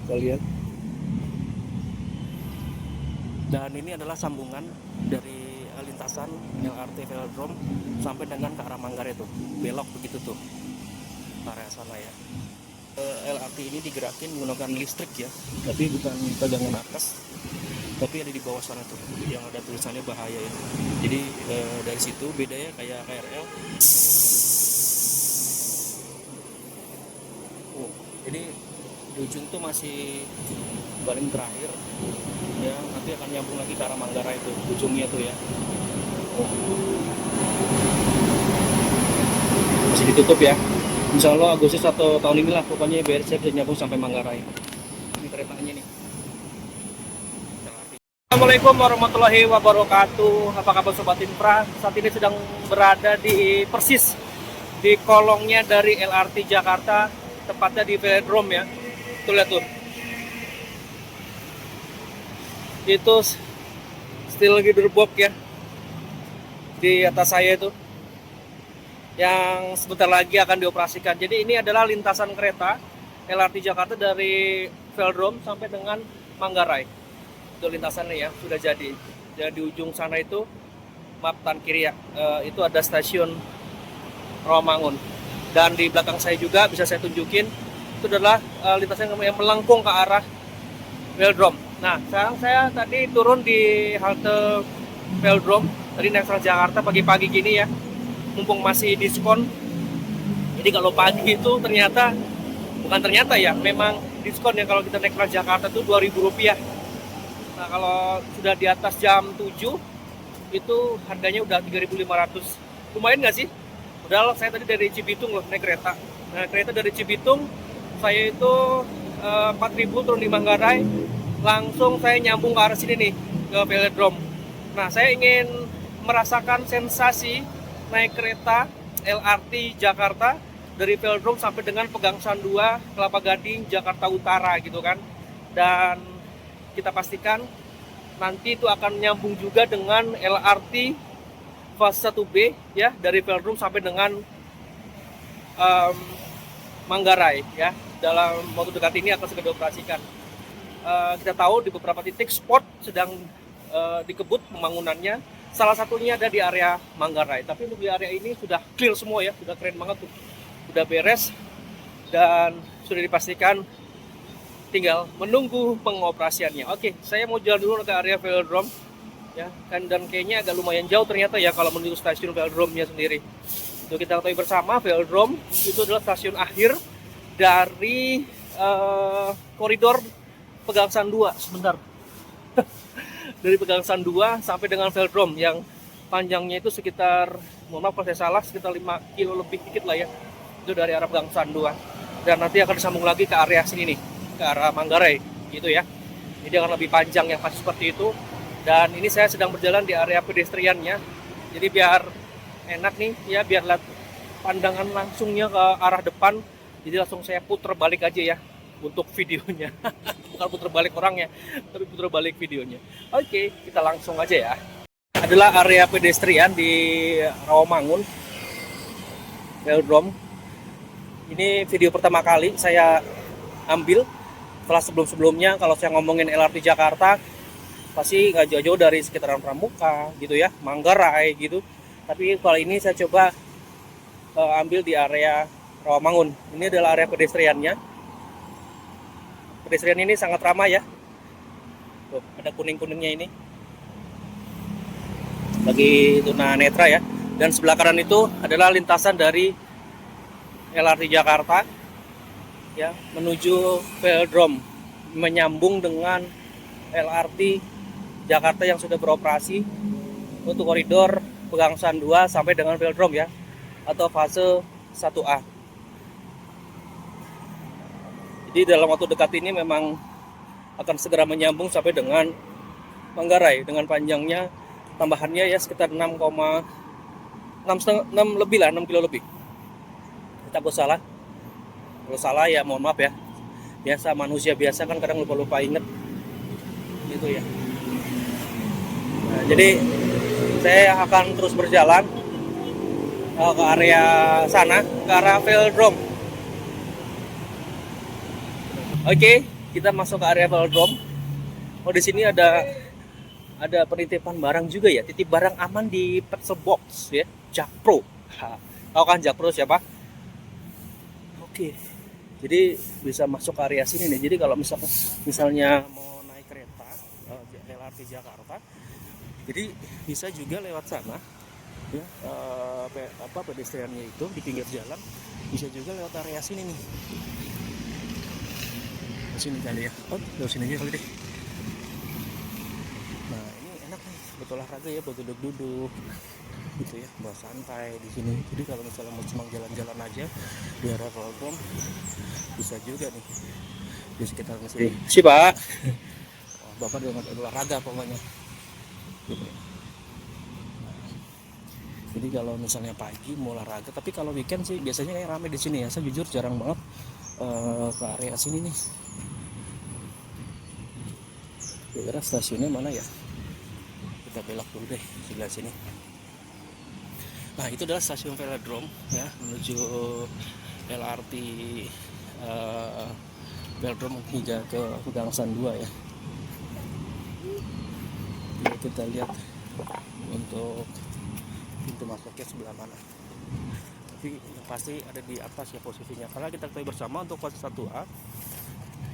kita lihat. Dan ini adalah sambungan dari lintasan LRT Velodrome sampai dengan ke arah Manggarai tuh, belok begitu tuh area sana ya. LRT ini digerakin menggunakan listrik ya, tapi bukan tegangan atas, tapi ada di bawah sana tuh yang ada tulisannya bahaya ya. Jadi dari situ bedanya kayak KRL. Jadi di ujung tuh masih paling terakhir ya, nanti akan nyambung lagi ke arah Manggarai itu ujungnya tuh ya. Masih ditutup ya, insya Allah Agustus atau tahun inilah pokoknya biar saya bisa nyambung sampai Manggarai. Ini keretanya nih. Assalamualaikum warahmatullahi wabarakatuh. Apa kabar Sobat Infra? Saat ini sedang berada di persis di kolongnya dari LRT Jakarta, tepatnya di Velodrome ya. Tuh lihat tuh, itu steel gearbox ya di atas saya itu, yang sebentar lagi akan dioperasikan. Jadi ini adalah lintasan kereta LRT Jakarta dari Velodrome sampai dengan Manggarai. Itu lintasannya ya, sudah jadi. Dan di ujung sana itu, maaf tan kiri ya, itu ada stasiun Rawamangun. Dan di belakang saya juga bisa saya tunjukin, itu adalah lintasan yang melengkung ke arah Velodrome. Nah, sekarang saya tadi turun di halte Velodrome, tadi naik Transjakarta pagi-pagi gini ya, mumpung masih diskon. Jadi kalau pagi itu ternyata, bukan ternyata ya, memang diskon ya kalau kita naik Transjakarta tuh Rp2.000. Nah, kalau sudah di atas jam 7 itu harganya udah 3.500. Lumayan nggak sih? Udah, saya tadi dari Cibitung loh naik kereta. Nah, kereta dari Cibitung saya itu 4.000 turun di Manggarai, langsung saya nyambung ke arah sini nih, ke Velodrome. Nah, saya ingin merasakan sensasi naik kereta LRT Jakarta dari Velodrome sampai dengan Pegangsaan 2, Kelapa Gading, Jakarta Utara gitu kan. Dan kita pastikan nanti itu akan nyambung juga dengan LRT fase 1B ya, dari Velodrome sampai dengan Manggarai ya. Dalam waktu dekat ini akan segera dioperasikan. Kita tahu di beberapa titik spot sedang dikebut pembangunannya. Salah satunya ada di area Manggarai. Tapi untuk di area ini sudah clear semua ya, sudah keren banget tuh, sudah beres dan sudah dipastikan. Tinggal menunggu pengoperasiannya. Oke, saya mau jalan dulu ke area Velodrome ya, kan, dan kayaknya agak lumayan jauh ternyata ya kalau menuju stasiun Velodrome-nya sendiri. Itu kita ketahui bersama, Velodrome itu adalah stasiun akhir dari koridor Pegangsaan 2. Sebentar. Dari Pegangsaan 2 sampai dengan Velodrome yang panjangnya itu sekitar, mohon maaf kalau saya salah, sekitar 5 kilo lebih dikit lah ya. Itu dari arah Pegangsaan 2. Dan nanti akan disambung lagi ke area sini nih, ke arah Manggarai gitu ya. Jadi akan lebih panjang yang pasti seperti itu. Dan ini saya sedang berjalan di area pedestriannya. Jadi biar enak nih ya, biar lihat pandangan langsungnya ke arah depan. Jadi langsung saya putar balik aja ya untuk videonya. Bukan putar balik orangnya, tapi putar balik videonya. Oke, kita langsung aja ya. Adalah area pedestrian di Rawamangun Velodrome. Ini video pertama kali saya ambil. Setelah sebelum-sebelumnya kalau saya ngomongin LRT Jakarta pasti nggak jauh-jauh dari sekitaran Pramuka gitu ya, Manggarai gitu. Tapi kali ini saya coba ambil di area Rawamangun. Ini adalah area pedestriannya. Pedestrian ini sangat ramai ya. Tuh, ada kuning-kuningnya ini. Lagi tunanetra ya. Dan sebelah kanan itu adalah lintasan dari LRT Jakarta ya, menuju Velodrome, menyambung dengan LRT Jakarta yang sudah beroperasi untuk koridor Pegangsaan 2 sampai dengan Velodrome ya, atau fase 1A. Jadi dalam waktu dekat ini memang akan segera menyambung sampai dengan Manggarai dengan panjangnya tambahannya ya sekitar 6 lebih lah, 6 kilo lebih. Kita salah. Kalau salah ya mohon maaf ya. Biasa, manusia biasa kan kadang lupa-lupa inget gitu ya. Nah, jadi saya akan terus berjalan ke area sana, ke arah Velodrome. Oke, kita masuk ke area velodrome. Oh, di sini ada penitipan barang juga ya, titip barang aman di Pixel Box ya, Jakpro. Tahu kan Jakpro siapa? Oke, jadi bisa masuk ke area sini nih. Jadi kalau misalnya mau naik kereta LRT Jakarta, jadi bisa juga lewat sana ya, pedestriannya itu di pinggir jalan, bisa juga lewat area sini nih. Ke sini kali ya. Oh, lewat sini aja kali deh. Nah, ini enak nih buat olahraga ya, buat duduk-duduk gitu ya, buat santai di sini. Jadi kalau misalnya mau cuma jalan-jalan aja di area velodrome, bisa juga nih di sekitar sini. Si Pak, Bapak dengan olahraga pokoknya. Gitu. Jadi kalau misalnya pagi mau olahraga, tapi kalau weekend sih biasanya kayak rame di sini ya. Saya jujur jarang banget ke area sini nih. Kira stasiunnya mana ya? Kita belok dulu deh sebelah sini. Nah, itu adalah stasiun velodrome ya, menuju LRT velodrome hingga ke Gangsan 2 ya. Jadi kita lihat untuk pintu masuknya sebelah mana. Tapi pasti ada di atas ya posisinya. Karena kita ketahui bersama untuk fase 1A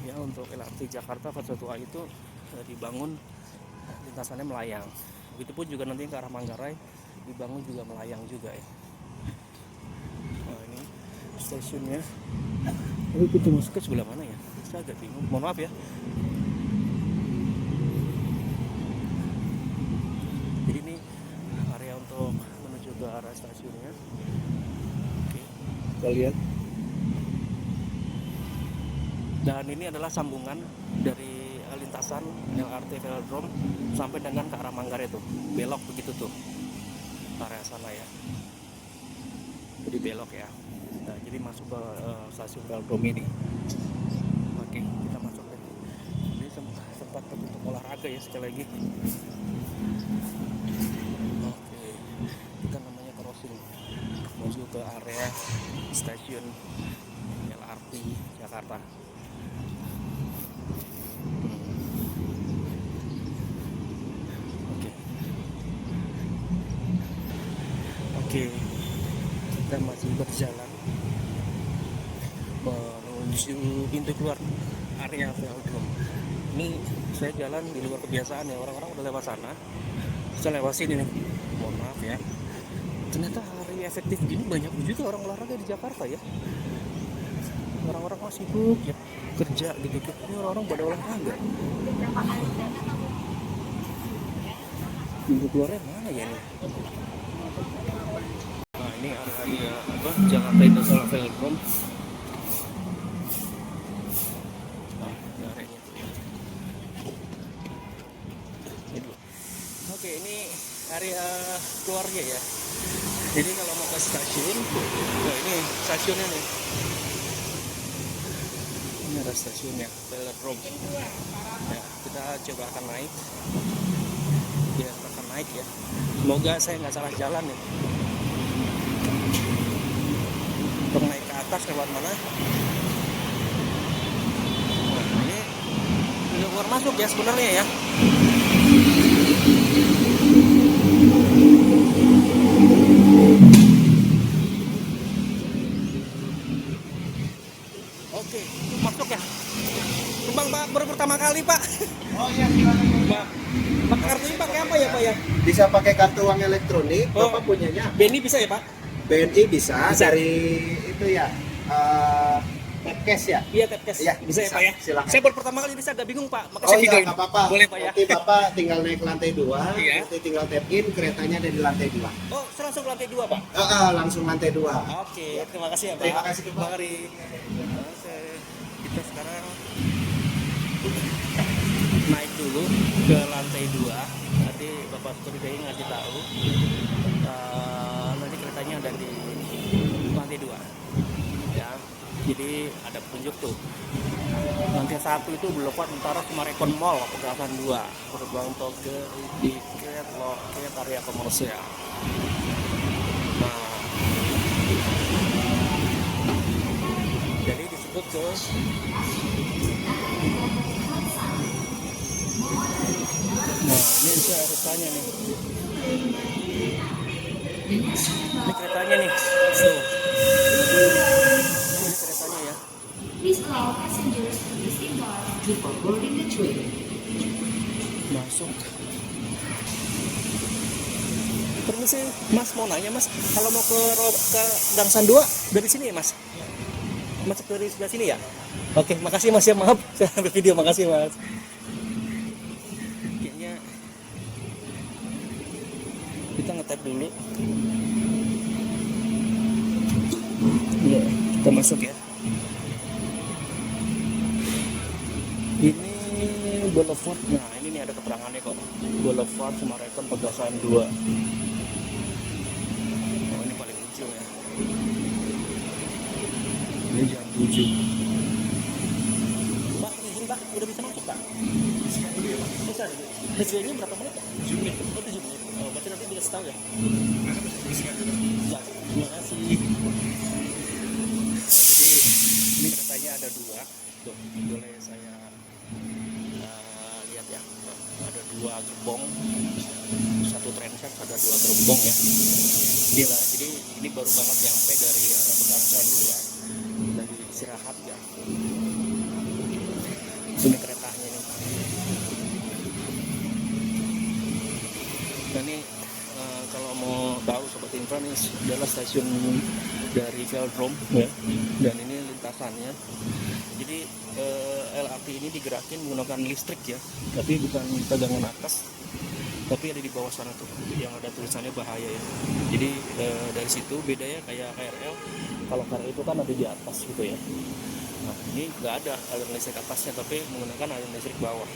ya, untuk LRT Jakarta fase 1A itu dibangun lintasannya melayang. Begitupun juga nanti ke arah Manggarai dibangun juga melayang juga ya. Nah, ini stasiunnya. Tapi pintu masuknya sebelah mana ya? Saya agak bingung. Mohon maaf ya. Jadi ini area untuk menuju ke arah stasiunnya. Oke, kita lihat. Dan ini adalah sambungan dari lintasan LRT Velodrome sampai dengan ke arah Manggarai itu. Belok begitu tuh. Area sana ya, jadi belok ya. Nah, jadi masuk ke stasiun Velodrome ini. Oke, kita masuk deh. Ini sempat untuk olahraga ya sekali lagi. Oke, kita namanya crossing menuju ke area stasiun LRT Jakarta. Oke, kita masih berjalan menuju pintu keluar area velodrome. Ini saya jalan di luar kebiasaan ya, orang-orang udah lewat sana, saya lewat sini nih. Mohon maaf ya. Ternyata hari efektif gini banyak juga orang olahraga di Jakarta ya. Orang-orang masih sibuk ya kerja gitu. Ini orang-orang pada olahraga. Pintu keluarnya mana ya ini? Ini area Jakarta International Velodrome. Nah, ini areanya tuh ya. Oke, ini area keluarnya ya. Jadi kalau mau ke stasiun, nah ini stasiunnya nih. Ini ada stasiunnya, Velodrome. Ya, kita coba akan naik. Ya, akan naik ya. Semoga saya nggak salah jalan nih. Untuk naik ke atas lewat mana? Nah, ini keluar masuk ya sebenarnya ya. Oke, masuk ya. Bang, Pak, baru pertama kali Pak. Oh iya, silakan. Pak, kartunya pakai apa ya Pak ya? Bisa pakai kartu uang elektronik, Oh. Bapak punyanya. BNI bisa ya Pak? BNI bisa, Bisa. dari itu ya, Tapcash ya. Iya, Tapcash. Iya, Bisa ya bisa. Pak ya? Silakan. Saya baru pertama kali ini saya agak bingung Pak. Makanya Oh saya iya, videoin. nggak apa-apa. Boleh Pak ya? Nanti Bapak tinggal naik lantai 2, Iya. nanti tinggal tap in, keretanya ada di lantai 2. Oh, saya langsung ke lantai 2 Pak? Langsung lantai 2. Oke, terima kasih ya Pak. Terima kasih, Pak. Mari. Kita sekarang naik dulu ke lantai 2. Nanti Bapak Security ngasih tahu. Nanti keretanya ada di lantai 2. Ya, jadi ada petunjuk tuh. Lantai 1 itu belokan utara Sumarekon Mall, Pegasan 2. Gerbang tol ke tiket loket area komersial. Nah, jadi di situ masuk ke nah ini saya harus tanya nih, ini keretanya nih tuh, ini keretanya ya. Please allow passengers to disembark before boarding the train. Masuk. Permisi, Mas mau nanya Mas, kalau mau ke Gangsan 2 dari sini ya Mas? Masuk dari sebelah sini ya? Oke, makasih Mas ya, maaf saya ambil video, makasih Mas. Kayaknya kita ngetap dulu. Ya, kita masuk ya. Ini Boulevard, nah ini nih ada keterangannya kok. Boulevard Summarecon Pegasan 2. Oh ini paling ujung ya. Ini jam 7. Pak, izin Pak, udah bisa masuk Pak? Bisa. Hasilnya berapa menit Pak? 7 menit. Oh 7 menit. Oh berarti nanti bisa setahun ya? Ya, terima kasih. Jadi ini keretanya ada 2. Tuh, boleh saya lihat ya, ada 2 gerbong, 1 transit, ada 2 gerbong ya. Inilah, jadi ini baru banget nyampe dari arah Pegasan 2, lagi istirahat ya. Ini keretanya nih. Dan ini kalau mau tahu Sobat Infra, ini adalah stasiun dari Velodrome ya. Dan ini lintasannya. Jadi LRT ini digerakin menggunakan listrik ya, tapi bukan tegangan atas, tapi ada di bawah sana tuh yang ada tulisannya bahaya ya. Jadi dari situ bedanya kayak KRL. Kalau KRL itu kan ada di atas gitu ya. Nah ini nggak ada aliran listrik atasnya, tapi menggunakan aliran listrik bawah.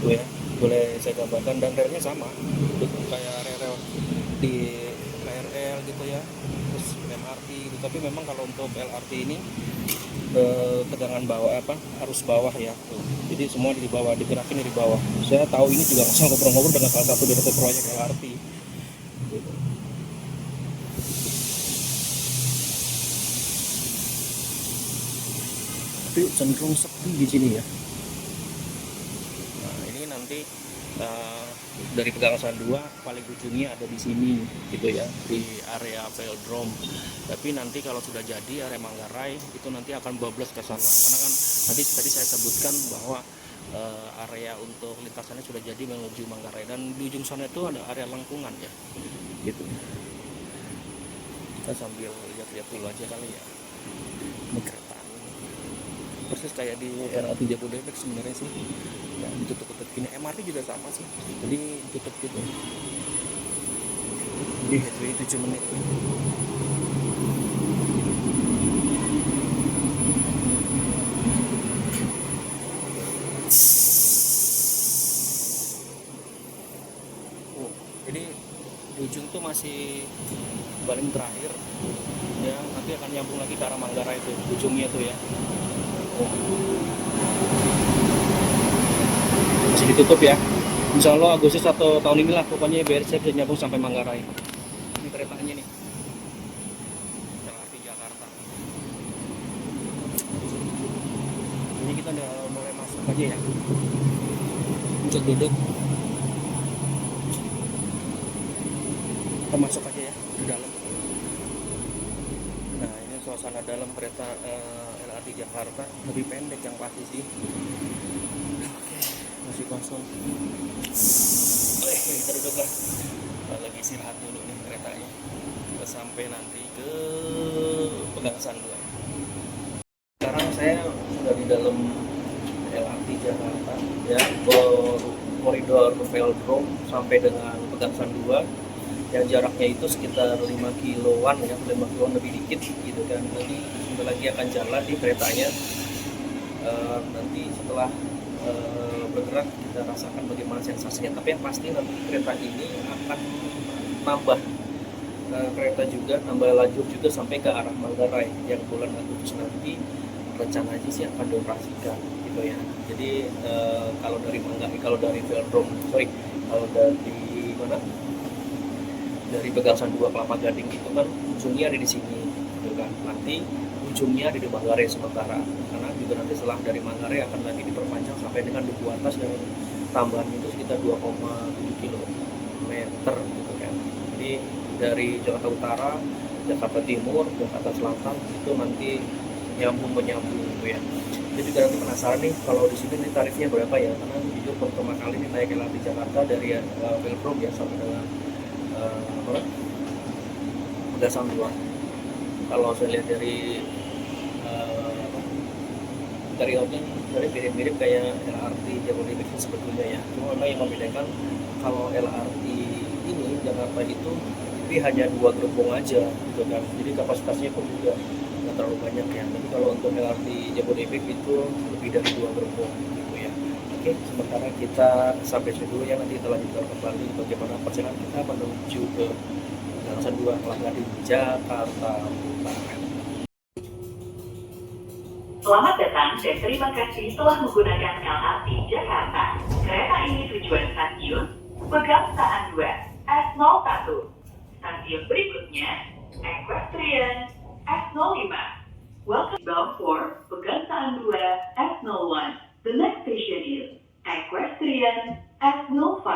Tuh ya, boleh saya gambarkan, dan relnya sama kayak rel di KRL gitu ya, terus MRT gitu. Tapi memang kalau untuk LRT ini tegangan bawah arus bawah ya tuh. Jadi semua di bawah, digerakin dari bawah. Saya tahu ini juga saya ngobrol-ngobrol dengan salah satu direktur proyek LRT gitu. Tapi cenderung sepi di sini ya. Nah ini nanti dari Pegasan 2 paling ujungnya ada di sini gitu ya, di area Velodrome. Tapi nanti kalau sudah jadi area Manggarai itu nanti akan bablas ke sana, karena kan nanti tadi saya sebutkan bahwa area untuk lintasannya sudah jadi menuju Manggarai, dan di ujung sana itu ada area lengkungan ya gitu. Kita sambil lihat-lihat dulu aja kali ya. Ini kereta persis kayak di LRT Jabodebek sebenarnya sih ya, ditutup-tutup gini. MRT juga sama sih, jadi ditutup gitu. Jadi headway 7 menit. Jadi di ujung tuh masih paling terakhir ya, nanti akan nyambung lagi ke arah Manggarai itu ujungnya tuh ya. Masih ditutup ya, insya Allah Agustus atau tahun inilah pokoknya BRC bisa nyambung sampai Manggarai. Ini keretanya nih, LRT Jakarta. Ini kita udah mulai masuk aja ya, untuk duduk. Kita masuk aja ya ke dalam. Nah ini suasana dalam kereta LRT Jakarta, lebih pendek yang pasti sih. Oke, masih kosong. Kita duduk lah, lagi istirahat dulu nih keretanya. Kita sampai nanti ke Pegasan 2. Sekarang saya sudah di dalam LRT Jakarta ya, koridor Velodrome sampai dengan Pegasan 2 yang jaraknya itu sekitar 5 kiloan ya, 5 kiloan lebih dikit gitu kan. Nanti sebentar lagi akan jalan di keretanya. Nanti setelah bergerak kita rasakan bagaimana sensasinya, tapi yang pasti nanti kereta ini akan nambah kereta juga, nambah lajur juga sampai ke arah Manggarai yang bulan Agustus nanti rencananya sih akan dioperasikan gitu ya. Jadi kalau dari Manggarai, kalau dari Velodrome, kalau dari mana? Dari Pegasan 2 Kelapa Gading itu kan ujungnya ada di sini gitu kan. Nanti ujungnya di Manggarai sementara, karena juga nanti setelah dari Manggarai akan nanti diperpanjang sampai dengan Duku Atas yang tambahan itu sekitar 2,7 kilometer gitu kan. Jadi dari Jakarta Utara, Jakarta Timur, Jakarta Selatan itu nanti nyambung menyambung ya. Jadi juga nanti penasaran nih kalau di sini nih tarifnya berapa ya, karena jujur pertama kali nih naik LRT Jakarta dari Velodrome ya sampai dengan Pegasan 2. Kalau saya lihat dari interiornya dari mirip-mirip kayak LRT Jabodebek sebetulnya ya. Cuma memang yang membedakan kalau LRT ini Jakarta itu tapi hanya 2 gerbong aja gitu kan. Jadi kapasitasnya pun juga nggak terlalu banyak ya. Tapi kalau untuk LRT Jabodebek itu lebih dari 2 gerbong gitu ya. Oke, sementara kita sampai sini dulu ya, nanti kita lanjutkan kembali bagaimana perjalanan kita menuju ke Gansan 2 Kelapa Gading Jakarta Utara. Selamat datang dan terima kasih telah menggunakan LRT Jakarta. Kereta ini tujuan stasiun Pegangsaan 2 S01. Stasiun berikutnya Equestrian S05. Welcome bound for Pegangsaan 2 S01. The next station is Equestrian S05.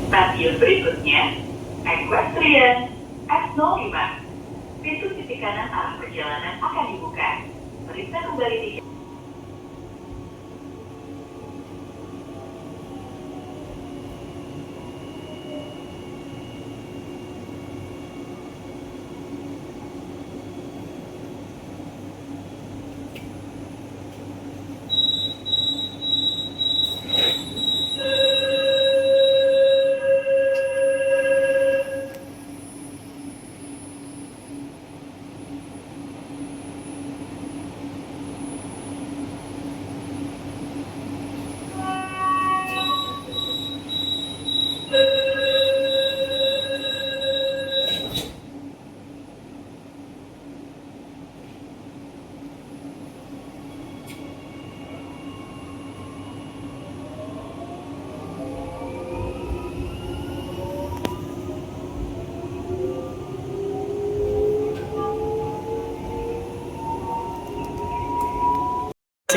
Stasiun berikutnya Equestrian S05. Pintu sisi kanan arah perjalanan akan dibuka. Periksa kembali tiket.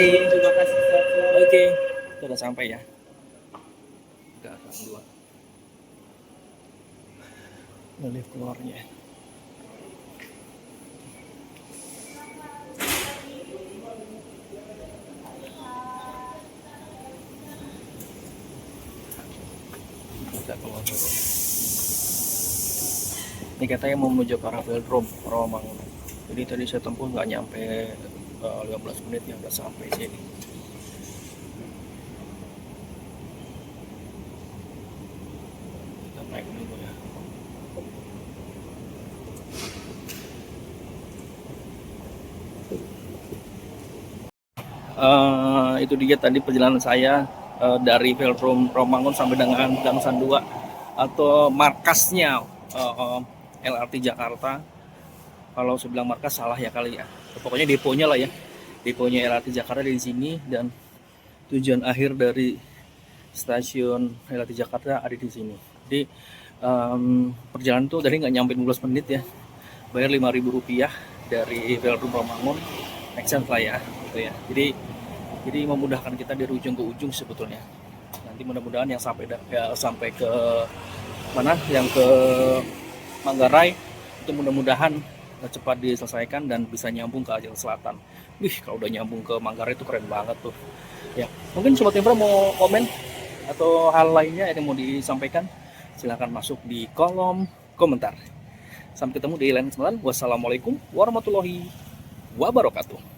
Terima kasih. Oke, kita udah sampai ya. Gansan 2. Ini lift keluarnya. Kita keluar dulu. Ini katanya mau menuju ke arah Velodrome Rawamangun. Jadi tadi saya tempuh nggak nyampe 15 menit ya udah sampai sini. Kita naik dulu ya. Itu dia tadi perjalanan saya dari Velodrome Rawamangun sampai dengan Gansan 2 atau markasnya LRT Jakarta. Kalau saya bilang markas salah ya kali ya. Pokoknya deponya lah ya. Deponya LRT Jakarta di sini dan tujuan akhir dari stasiun LRT Jakarta ada di sini. Jadi perjalanan tuh tadi nggak nyampe 15 menit ya. Bayar Rp5.000 dari Velodrome Rawamangun. Make sense lah ya, gitu ya. Jadi memudahkan kita dari ujung ke ujung sebetulnya. Nanti mudah-mudahan yang sampai ke mana? Yang ke Manggarai itu mudah-mudahan cepat diselesaikan dan bisa nyambung ke Jakarta Selatan. Wih, kalau udah nyambung ke Manggarai itu keren banget tuh. Ya, mungkin Sobat Infra mau komen atau hal lainnya yang mau disampaikan, silahkan masuk di kolom komentar. Sampai ketemu di lain kesempatan. Wassalamualaikum warahmatullahi wabarakatuh.